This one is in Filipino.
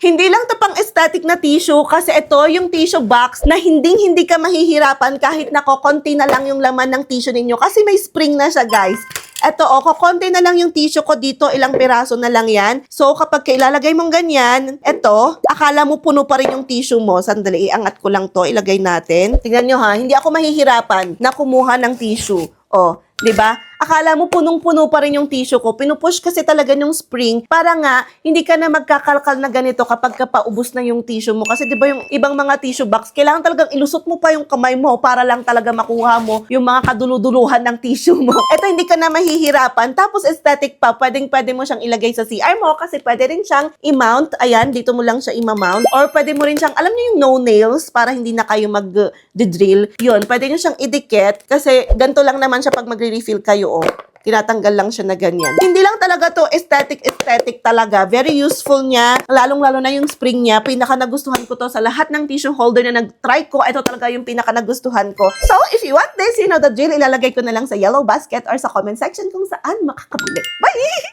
Hindi lang to pang aesthetic na tissue kasi ito yung tissue box na hindi ka mahihirapan kahit konti na lang yung laman ng tissue ninyo kasi may spring na siya, guys. Ito, konti na lang yung tissue ko dito, ilang piraso na lang yan. So, kapag ilalagay mong ganyan, ito, akala mo puno pa rin yung tissue mo. Sandali, iangat ko lang to, ilagay natin. Tingnan nyo ha, hindi ako mahihirapan na kumuha ng tissue. Oh, 'di ba? Akala mo punong-puno pa rin yung tissue ko. Pinupush kasi talaga yung spring para nga hindi ka na magkakalkal na ganito kapag paubos na yung tissue mo. Kasi 'di ba yung ibang mga tissue box, kailangan talagang ilusot mo pa yung kamay mo para lang talaga makuha mo yung mga kaduluduluhan ng tissue mo. Ito hindi ka na mahihirapan. Tapos aesthetic pa, pwede mo siyang ilagay sa CR mo kasi pwede rin siyang i-mount. Ayan, dito mo lang siya i-mount. Or pwede mo rin siyang, alam niyo yung no nails para hindi na kayo mag-drill. Yun, pwede niyo siyang idikit kasi ganito lang naman siya pag magre-refill kayo. Oh. Tinatanggal lang siya na ganyan. Hindi lang talaga to aesthetic talaga. Very useful niya. Lalong-lalo na yung spring niya. Pinaka nagustuhan ko to sa lahat ng tissue holder na nag-try ko. Ito talaga yung pinaka nagustuhan ko. So, if you want this, you know the drill. Ilalagay ko na lang sa yellow basket or sa comment section kung saan makakabili. Bye!